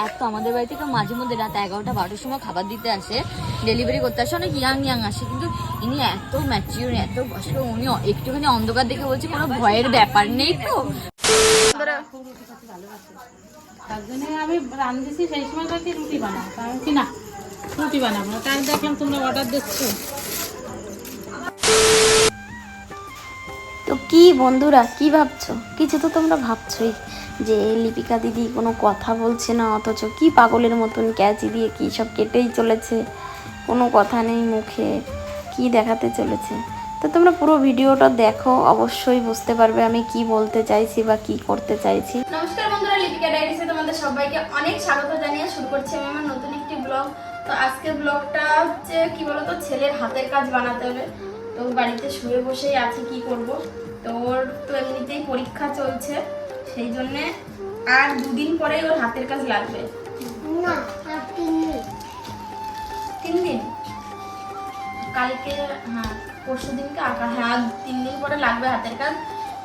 এত আমাদের বাড়িতে কেউ মাঝে মধ্যে রাত 11টা 12টার সময় খাবার দিতে আসে, ডেলিভারি করতে আসে, অনেক ইয়াং আসে, কিন্তু ইনি এত ম্যাচিউর, এত বয়স্ক, উনি একটুখানি অন্ধকার দেখে বলছে কোনো ভয়ের ব্যাপার নেই তো। তার জন্য আমি রাঁধেছি, সেই সময় বাকি রুটি বানাও, কারণ কি না রুটি বানাবো, তাই দেখলাম তোমরা অর্ডার দিচ্ছ। তো কি বন্ধুরা, কি ভাবছো? কিছু তো তোমরা ভাবছোই যে লিপিকা দিদি কোনো কথা বলছে না, অথচ কি পাগলের মতন ক্যাচি দিয়ে কী সব কেটেই চলেছে, কোনো কথা নেই মুখে, কি দেখাতে চলেছে। তো তোমরা পুরো ভিডিওটা দেখো, অবশ্যই বুঝতে পারবে আমি কি বলতে চাইছি বা কি করতে চাইছি। নমস্কার বন্ধুরা, লিপিকা ডায়েরিসে তোমাদের সবাইকে অনেক স্বাগত জানিয়ে শুরু করছি আমি আমার নতুন একটি ব্লগ। তো আজকের ব্লগটা হচ্ছে কি বলতো, ছেলের হাতের কাজ বানাতে হবে। তো বাড়িতে শুয়ে বসেই আছি, কি করব। তো ওর তো এমনিতেই পরীক্ষা চলছে, সেই জন্যে আর 2 দিন পরেই ওর হাতের কাজ লাগবে। না, আর 3 দিন, কালকে, হ্যাঁ পরশু দিনকে আঁকা, হ্যাঁ 3 দিন পরে লাগবে হাতের কাজ।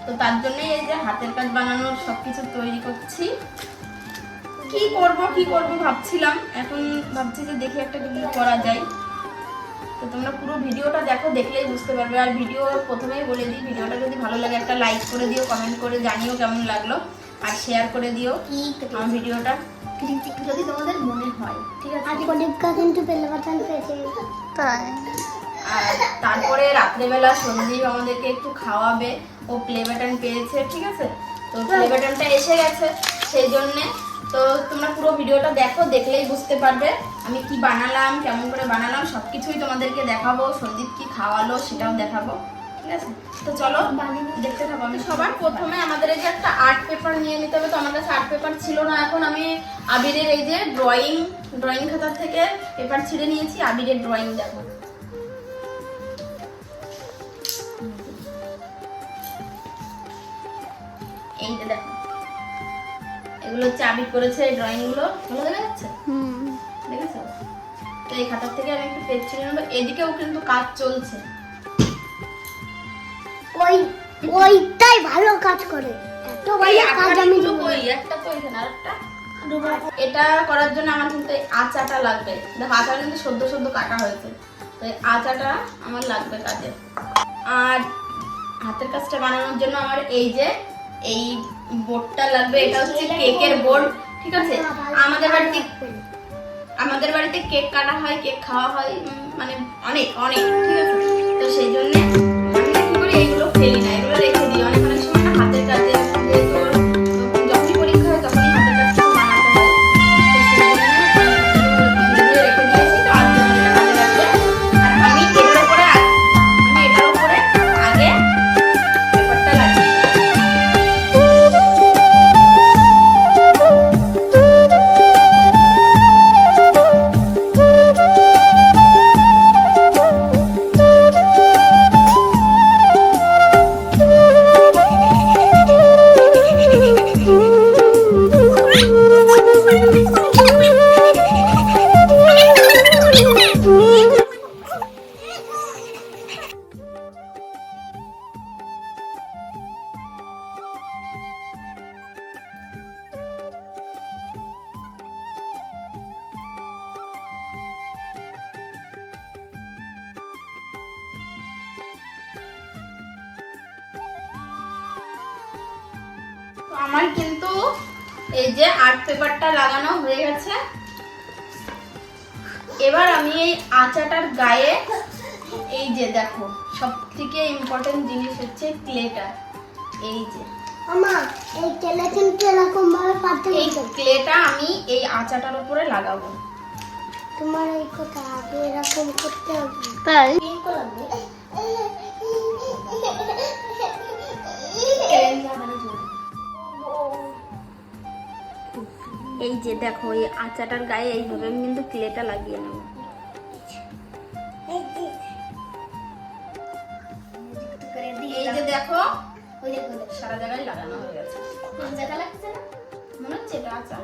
তো তার জন্যই এই যে হাতের কাজ বানানোর সবকিছু তৈরি করছি। কি করব ভাবছিলাম, এখন ভাবছি যে দেখি একটা কিছু করা যায়। তো তোমরা পুরো ভিডিওটা দেখো, দেখলেই বুঝতে পারবে। আর ভিডিও প্রথমেই বলে দিই, ভিডিওটা যদি ভালো লাগে একটা লাইক করে দিও, কমেন্ট করে জানিও কেমন লাগলো, আর শেয়ার করে দিও আমার ভিডিওটা যদি তোমাদের মনে হয়, ঠিক আছে? আর পরীক্ষা কিন্তু পেলে বাতান পেয়েছে, তাই। আর তারপরে রাত্রেবেলা সঞ্জীব আমাদেরকে একটু খাওয়াবে, ও প্লে বাটন পেয়েছে, ঠিক আছে? তো প্লে বাটনটা এসে গেছে, সেই জন্যে। তো তোমরা পুরো ভিডিওটা দেখো, দেখলেই বুঝতে পারবে আমি কি বানালাম, কেমন করে বানালাম, সবকিছুই তোমাদেরকে দেখাবো। সঞ্জীব কি খাওয়ালো সেটাও দেখাবো, ঠিক আছে? তো চলো দেখতে থাকো। আমি সবার প্রথমে আমাদের এই যে একটা আর্ট পেপার নিয়ে নিতে হবে। তো আমার কাছে আর্ট পেপার ছিল না, এখন আমি আবিরের এই যে ড্রয়িং খাতার থেকে পেপার ছিঁড়ে নিয়েছি। আবিরের ড্রয়িং দেখো, এই যে দেখো, এগুলো হচ্ছে আবির করেছে এই ড্রয়িং গুলো, ভালো দেখা যাচ্ছে? দেখেছো? তো এই খাতার থেকে আমি একটু পেজ ছিঁড়ে নেবো। এদিকেও কিন্তু কাজ চলছে, ওইটাই ভালো কাজ করে, এত ভালো কাজ আমি কই একটা তো এখানে আরেকটা। এটা করার জন্য আমার কিন্তু এই আচাটা লাগবে। দেখো আচাটা কিন্তু সদ্য কাটা হয়েছে, তো এই আচাটা আমার লাগবে কাজে। আর হাতের কাজটা বানানোর জন্য আমার এই যে এই বোর্ডটা লাগবে। এটা হচ্ছে কেকের বোর্ড, ঠিক আছে? আমাদের বাড়িতে কেক কাটা হয়, কেক খাওয়া হয়, মানে অনেক অনেক, ঠিক আছে? তো সেই জন্য আমি কি করি, এগুলো ফেলি না, এগুলো রেখে দিই। অনেক সময় না হাতের কাজে যখনই পরীক্ষা হয় তখনই হাতের কাজটা বানাতে হয়, রেখে দিয়েছি। তো আজ কাজে লাগবে। আর আমি এটার উপরে আগে পেপারটা লাগিয়ে আমার কিন্তু এই যে আর্ট পেপারটা লাগানো হয়ে গেছে। এবার আমি এই আচাটার গায়ে এই যে দেখো, সবথেকে ইম্পর্টেন্ট জিনিস হচ্ছে ক্লেটা। এই যে আমা, এই কেলা কিন্তু এরকম ভাবে পাতে এই ক্লেটা আমি এই আচাটার উপরে লাগাবো। তোমার এই কথা আগে এরকম করতে হবে, তাই পিঙ্ক লাগবে। এই যে দেখো, এই আচাটার গায়ে এইভাবে আমি কিন্তু ক্লেটা লাগিয়ে নেব। এই যে দেখো, সারা জায়গায় লাগানো হয়ে গেছে। জায়গা লাগছে না, মনে হচ্ছে এটা আচার।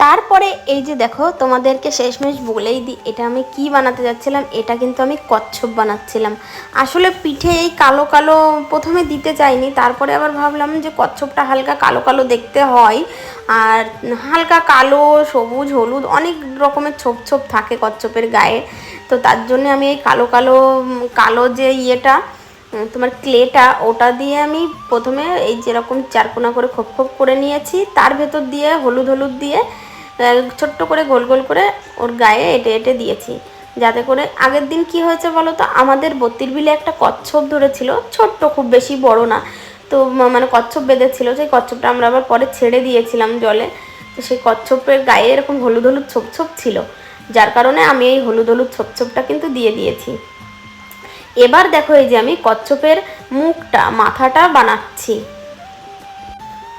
তারপরে এই যে দেখো, তোমাদেরকে শেষমেশ বলেই দিই এটা আমি কি বানাতে যাচ্ছিলাম। এটা কিন্তু আমি কচ্ছপ বানাচ্ছিলাম। আসলে পিঠে এই কালো কালো প্রথমে দিতে চাইনি, তারপরে আবার ভাবলাম যে কচ্ছপটা হালকা কালো কালো দেখতে হয়, আর হালকা কালো, সবুজ, হলুদ অনেক রকমের ছোপ ছোপ থাকে কচ্ছপের গায়ে। তো তার জন্য আমি এই কালো কালো কালো যে ইয়েটা তোমার ক্লেটা, ওটা দিয়ে আমি প্রথমে এই যেরকম চারকোনা করে খোপ খোপ করে নিয়েছি, তার ভেতর দিয়ে হলুদ হলুদ দিয়ে ছোট্ট করে গোল গোল করে ওর গায়ে এঁটে এঁটে দিয়েছি, যাতে করে আগের দিন কি হয়েছে বলো তো, আমাদের বত্তির বিলে একটা কচ্ছপ ধরেছিল, ছোট্ট, খুব বেশি বড় না, তো মানে কচ্ছপ বেঁধেছিল। সেই কচ্ছপটা আমরা আবার পরে ছেড়ে দিয়েছিলাম জলে, তো সেই কচ্ছপের গায়ে এরকম হলুদ হলুদ ছোপ ছোপ ছিল, যার কারণে আমি এই হলুদ হলুদ ছোপ ছোপটা কিন্তু দিয়ে দিয়েছি। এবার দেখো এই যে আমি কচ্ছপের মুখটা, মাথাটা বানাচ্ছি।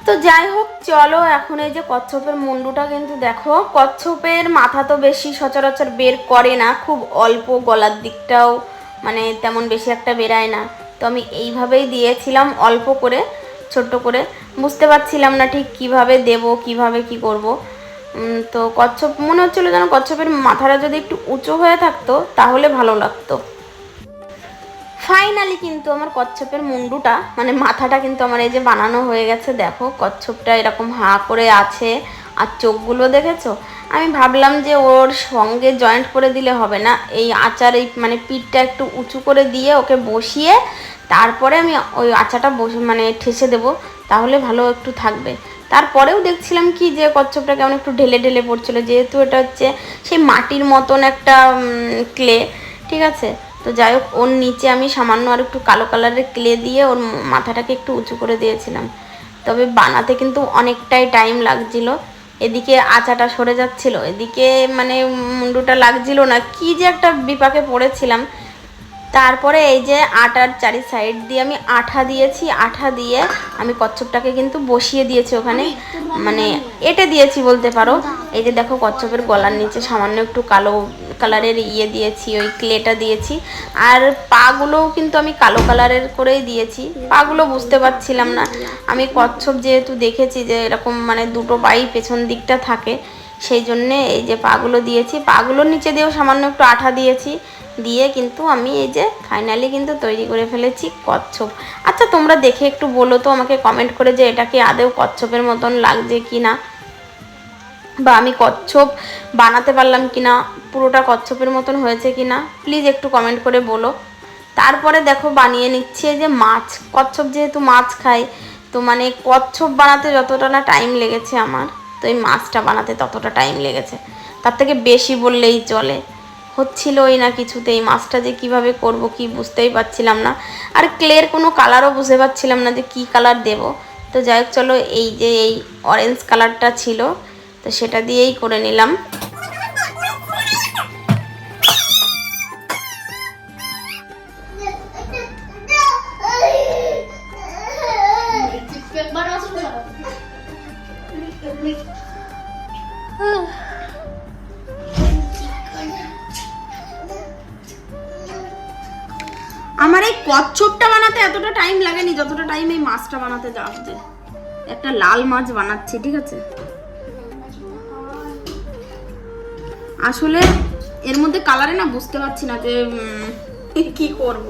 তো যাই হোক, চলো এখন এই যে কচ্ছপের মুন্ডুটা কিন্তু দেখো, কচ্ছপের মাথা তো বেশি সচরাচর বের করে না, খুব অল্প, গলার দিকটাও মানে তেমন বেশি একটা বেরায় না। তো আমি এইভাবেই দিয়েছিলাম অল্প করে, ছোট্ট করে, বুঝতে পারছিলাম না ঠিক কিভাবে দেব, কিভাবে কি করব। তো কচ্ছপ মনে হচ্ছিলো যেন কচ্ছপের মাথাটা যদি একটু উঁচু হয়ে থাকতো তাহলে ভালো লাগতো। ফাইনালি কিন্তু আমার কচ্ছপের মুন্ডুটা মানে মাথাটা কিন্তু আমার এই যে বানানো হয়ে গেছে। দেখো কচ্ছপটা এরকম হাঁ করে আছে, আর চোখগুলো দেখেছো। আমি ভাবলাম যে ওর সঙ্গে জয়েন্ট করে দিলে হবে না, এই আচার এই মানে পিঠটা একটু উঁচু করে দিয়ে ওকে বসিয়ে তারপরে আমি ওই আচাটা মানে ঠেসে দেবো, তাহলে ভালো একটু থাকবে। তারপরেও দেখছিলাম কি যে কচ্ছপটা কেমন একটু ঢেলে ঢেলে পড়ছিলো, যেহেতু এটা হচ্ছে সেই মাটির মতন একটা ক্লে, ঠিক আছে। তো যাই হোক, ওর নিচে আমি সামান্য আর একটু কালো কালারের ক্লে দিয়ে ওর মাথাটাকে একটু উঁচু করে দিয়েছিলাম। তবে বানাতে কিন্তু অনেকটাই টাইম লাগছিল। এদিকে আচাটা সরে যাচ্ছিল, এদিকে মানে মুন্ডুটা লাগছিল না, কি যে একটা বিপাকে পড়েছিলাম। তারপরে এই যে আটার চারি সাইড দিয়ে আমি আঠা দিয়েছি, আঠা দিয়ে আমি কচ্ছপটাকে কিন্তু বসিয়ে দিয়েছি ওখানে, মানে এঁটে দিয়েছি বলতে পারো। এই যে দেখো কচ্ছপের গলার নিচে সামান্য একটু কালো কালারের দিয়েছি, ওই ক্লেটা দিয়েছি। আর পাগুলোও কিন্তু আমি কালো কালারের করেই দিয়েছি। পাগুলো বুঝতে পারছিলাম না, আমি কচ্ছপ যেহেতু দেখেছি যে এরকম মানে দুটো পাই পেছন দিকটা থাকে, সেই জন্যে এই যে পাগুলো দিয়েছি। পাগুলোর নিচে দিয়েও সামান্য একটু আঠা দিয়েছি, দিয়ে কিন্তু আমি এই যে ফাইনালি কিন্তু তৈরি করে ফেলেছি কচ্ছপ। আচ্ছা তোমরা দেখে একটু বলো তো আমাকে কমেন্ট করে যে এটা কি আদৌ কচ্ছপের মতন লাগছে কি না, বা আমি কচ্ছপ বানাতে পারলাম কি না, পুরোটা কচ্ছপের মতন হয়েছে কি না, প্লিজ একটু কমেন্ট করে বলো। তারপরে দেখো বানিয়ে নিচ্ছে যে মাছ। কচ্ছপ যেহেতু মাছ খায়, তো মানে কচ্ছপ বানাতে যতটা না টাইম লেগেছে আমার, তো এই মাছটা বানাতে ততটা টাইম লেগেছে, তার থেকে বেশি বললেই চলে। হচ্ছিলই না কিছুতেই, মাছটা যে কিভাবে করব কি বুঝতেই পারছিলাম না, আর ক্লের কোনো কালারও বুঝতে পারছিলাম না যে কি কালার দেব। তো যাই হোক চলো, এই যে এই অরেঞ্জ কালারটা ছিল, তো সেটা দিয়েই করে নিলাম। আমার এই কচ্ছপটা বানাতে এতটা টাইম লাগেনি যতটা টাইম এই মাছটা বানাতে লাগছে। একটা লাল মাছ বানাচ্ছি, ঠিক আছে। আসলে এর মধ্যে কালারে না বুঝতে পারছি না যে কি করব।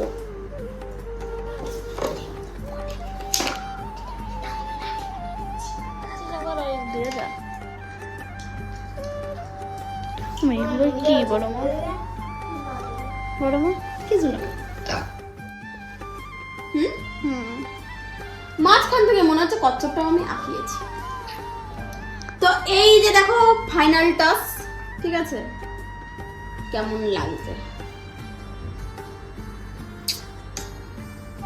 কি বড় মা, বড় মা কি জোড়া মাঝখান থেকে মনে হচ্ছে কচ্ছপটা আমি আঁকিয়েছি। তো এই যে দেখো ফাইনাল টাচ, ঠিক আছে, কেমন লাগছে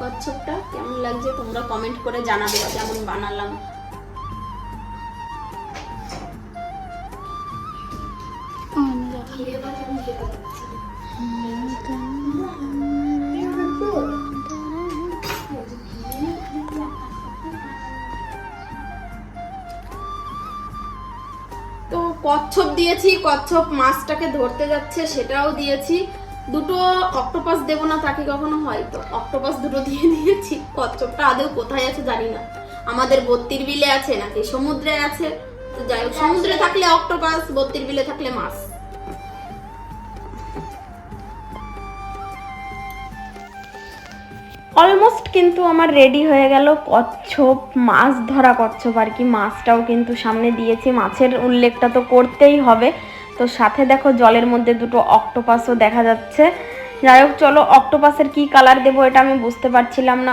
কচ্ছপটা, কেমন লাগছে তোমরা কমেন্ট করে জানাবে কেমন বানালাম। তো কচ্ছপ দিয়েছি, কচ্ছপ মাছটাকে ধরতে যাচ্ছে সেটাও দিয়েছি। দুটো অক্টোপাস দেবো না তাকে কখনো হয়, তো অক্টোপাস দুটো দিয়ে দিয়েছি। কচ্ছপটা আদৌ কোথায় আছে জানি না, আমাদের বত্তির বিলে আছে নাকি সমুদ্রে আছে তো যাই হোক, সমুদ্রে থাকলে অক্টোপাস, বত্তির বিলে থাকলে মাছ। অলমোস্ট কিন্তু আমার রেডি হয়ে গেল কচ্ছপ, মাছ ধরা কচ্ছপ আর কি। মাছটাও কিন্তু সামনে দিয়েছি, মাছের উল্লেখটা তো করতেই হবে। তো সাথে দেখো জলের মধ্যে দুটো অক্টোপাসও দেখা যাচ্ছে। যাই হোক চলো, অক্টোপাসের কী কালার দেবো এটা আমি বুঝতে পারছিলাম না,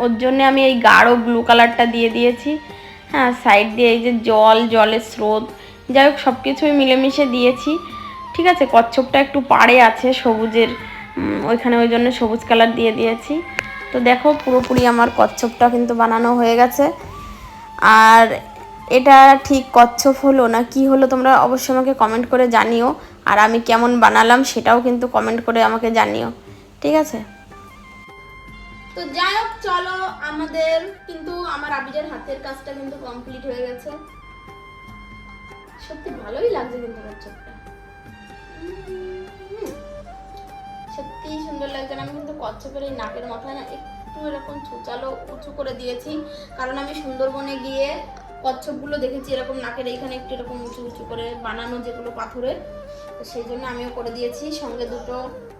ওর জন্যে আমি এই গাঢ় ব্লু কালারটা দিয়ে দিয়েছি। হ্যাঁ, সাইড দিয়ে এই যে জলের স্রোত, যাই হোক সব কিছুই মিলেমিশে দিয়েছি। ঠিক আছে, কচ্ছপটা একটু পাড়ে আছে সবুজের ওইখানে, ওই জন্য সবুজ কালার দিয়ে দিয়েছি। তো দেখো পুরোপুরি আমার কচ্ছপটা কিন্তু বানানো হয়ে গেছে। আর এটা ঠিক কচ্ছপ হলো না কি হলো তোমরা অবশ্যই আমাকে কমেন্ট করে জানিও, আর আমি কেমন বানালাম সেটাও কিন্তু কমেন্ট করে আমাকে জানিও, ঠিক আছে? তো যাই হোক চলো, আমাদের কিন্তু আমার আবিরের হাতের কাজটা কিন্তু কমপ্লিট হয়ে গেছে। সত্যি ভালোই লাগছে কিন্তু কচ্ছপটা, সত্যি সুন্দর লাগছে। আমি কিন্তু কচ্ছপের এই নাকের মাথায় না একটু এরকম ছুচালো উঁচু করে দিয়েছি, কারণ আমি সুন্দরবনে গিয়ে কচ্ছপগুলো দেখেছি এরকম নাকের এইখানে একটু এরকম উঁচু উঁচু করে বানানো, যেগুলো পাথরের। তো সেই জন্য আমিও করে দিয়েছি। সঙ্গে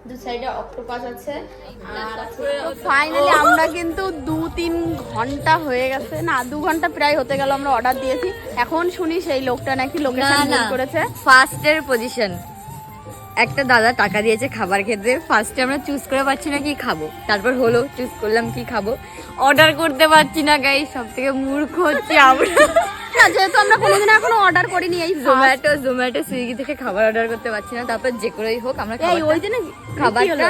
দু সাইডে অক্টোপাস আছে। আর ফাইনালি আমরা কিন্তু 2-3 ঘন্টা হয়ে গেছে, না 2 ঘন্টা প্রায় হতে গেল আমরা অর্ডার দিয়েছি। এখন শুনি সেই লোকটা নাকি লোকেশন ভুল করেছে। ফার্স্টের পজিশন একটা দাদা টাকা দিয়েছে খাবার খেতে, ফার্স্টে আমরা চুজ করে পাচ্ছি না কি খাবো, তারপর হলো চুজ করলাম কি খাবো, অর্ডার করতে পারছি না গাইস, সব থেকে মূর্খ হচ্ছে আমরা। না, যেহেতু আমরা কোনোদিন এখনো অর্ডার করিনি, এই জোম্যাটো সুইগি থেকে খাবার অর্ডার করতে পারছি না, তারপর যে করেই হোক আমরা ওই যে খাবারটা,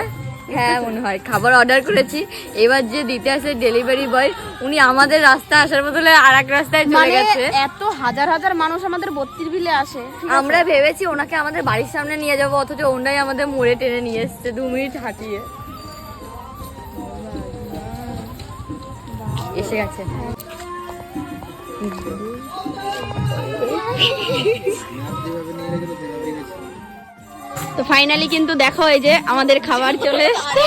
হ্যাঁ মনে হয় খাবার অর্ডার করেছি। এবার যে দিতে আসে ডেলিভারি বয়, উনি আমাদের রাস্তা আসার বদলে আর এক রাস্তায় চলে গেছে। এত হাজার হাজার মানুষ আমাদের 32 বিলে আসে, আমরা ভেবেছি ওনাকে আমাদের বাড়ির সামনে নিয়ে যাবো, অথচ ওনাই আমাদের মোড়ে টেনে নিয়ে এসছে 2 মিনিট হাঁটিয়ে। এসে গেছে। তো ফাইনালি কিন্তু দেখো এই যে আমাদের খাবার চলে এসেছে।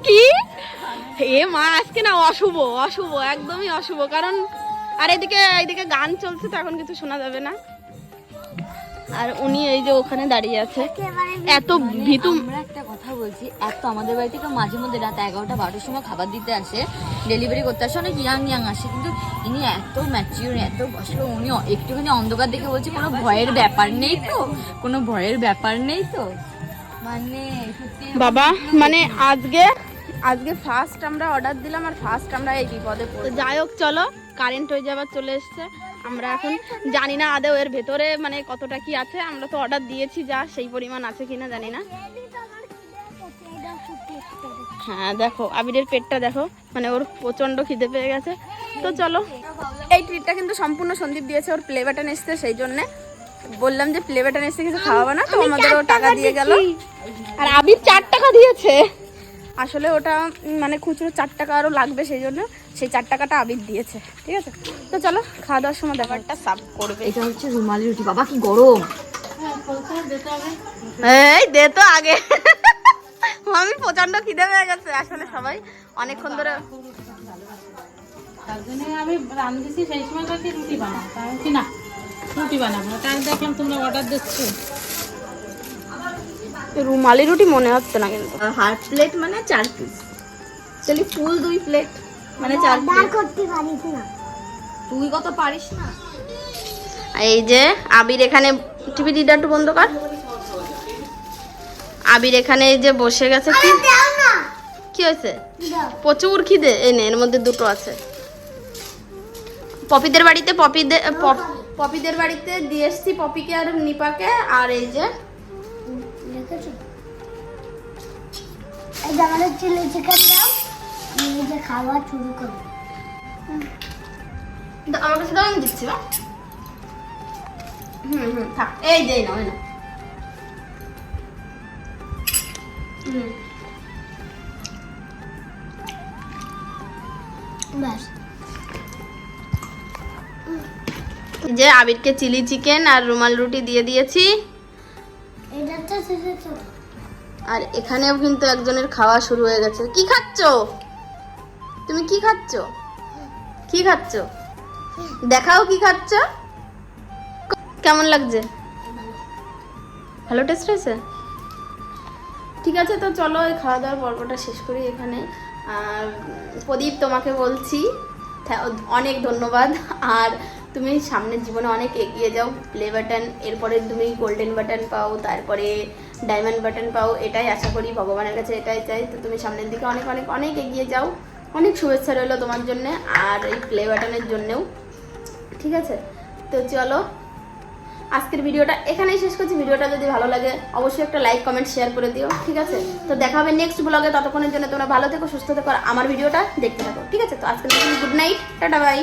কি এ মা, আজকে না অশুভ একদমই অশুভ, কারণ আর এইদিকে গান চলছে তো এখন কিছু শোনা যাবে না। আর উনি এই যে ওখানে দাঁড়িয়ে আছে, এত ভীতু। আমরা একটা কথা বলছি, এত আমাদের বাড়ি থেকে মাঝে মধ্যে রাত 11টা-12টার সময় খাবার দিতে আসে, ডেলিভারি করতে আসে, অনেক ইয়াং আসে, কিন্তু ইনি এত ম্যাচিউর, এত বয়স্ক, উনি একটুখানি অন্ধকার দেখে বলছে কোনো ভয়ের ব্যাপার নেই তো, কোনো ভয়ের ব্যাপার নেই তো, মানে সত্যি বাবা, মানে আজকে ফার্স্ট আমরা অর্ডার দিলাম আর ফার্স্ট আমরা এই বিপদে পড়ে। যাই হোক চলো, কারেন্ট হয়ে যাবার চলে এসছে। আমরা এখন জানি না আদৌ এর ভেতরে মানে কতটা কি আছে, আমরা তো অর্ডার দিয়েছি, যা সেই পরিমাণ আছে কিনা জানি না। হ্যাঁ দেখো আবিরের পেটটা দেখো, মানে ওর প্রচন্ড খিদে পেয়ে গেছে। তো চলো, এই ট্রিটটা কিন্তু সম্পূর্ণ সন্দীপ দিয়েছে, ওর প্লে বাটন এসছে, সেই জন্যে বললাম যে প্লে বাটন এসছে কিছু খাওয়াবো না, তো আমাদেরও টাকা দিয়ে গেল। আর আবির 4 টাকা দিয়েছে, আসলে ওটা মানে খুচরো 4 টাকা আরও লাগবে, সেই জন্য সেই 4 টাকাটা আবির দিয়েছে, ঠিক আছে? তো চলো খাওয়া দাওয়ার সময় ব্যাপারটা সার্ভ করবে। এটা হচ্ছে রুমালি রুটি। বাবা কি গরম, এই দে তো আগে। আমি প্রচন্ড খিদে পেয়ে গেছে, আসলে সবাই অনেকক্ষণ ধরে। তার জন্য আমি রান্ধিছি, সেই সময় কি রুটি বানাবো, আমি কি না রুটি বানাবো না, তার দেখলাম তোমরা অর্ডার দিচ্ছ। রুমালি রুটি মনে হচ্ছে না কিন্তু। হাফ প্লেট মানে 4 পিস, চলি ফুল 2 প্লেট মানে 4 পিস। করতে পারিস না, তুই কত পারিস না। এই যে আবির এখানে, টিভি দিদা একটু বন্ধ কর। আবির এখানে এই যে বসে গেছে। কি হয়েছে? প্রচুর খিদে। এই নে, এর মধ্যে 2টো আছে। পপিদের বাড়িতে পপিদের বাড়িতে দিয়ে এসছি পপিকে আর নিপাকে। আর এই যে এই যে আমাদের চিলি চিকেন দাও, আমি নিজে খাওয়া শুরু করবো। আমার কাছে দাও, আমি দিচ্ছি। থাক, এই যে না, ব্যাস, যে আবিরকে চিলি চিকেন আর রুমাল রুটি দিয়ে দিয়েছি। এটা তো শেষে তো আর এখানেও কিন্তু একজনের খাওয়া শুরু হয়ে গেছে। কি খাচ্ছো তুমি? কি খাচ্ছো? দেখাও কি খাচ্ছো। কেমন লাগছে? ভালো টেস্ট হয়েছে? ঠিক আছে, তো চলো এই খাওয়া দাওয়ার পর্বটা শেষ করি এখানে। আর প্রদীপ, তোমাকে বলছি অনেক ধন্যবাদ। আর তুমি সামনের জীবনে অনেক এগিয়ে যাও, প্লে বাটন, এরপরে তুমি গোল্ডেন বাটন পাও, তারপরে ডায়মন্ড বাটন পাও, এটাই আশা করি, ভগবানের কাছে এটাই চাই। তো তুমি সামনের দিকে অনেক অনেক অনেক এগিয়ে যাও। অনেক শুভেচ্ছা রইলো তোমার জন্যে আর এই প্লে বাটনের জন্যেও। ঠিক আছে, তো চলো আজকের ভিডিওটা এখানেই শেষ করছি। ভিডিওটা যদি ভালো লাগে অবশ্যই একটা লাইক কমেন্ট শেয়ার করে দিও। ঠিক আছে, তো দেখা হবে নেক্সট ব্লগে। ততক্ষণের জন্য তোমরা ভালো থেকো, সুস্থ থেকো, আর আমার ভিডিওটা দেখতে থাকো। ঠিক আছে, তো আজকের গুড নাইট, টাটা, বাই।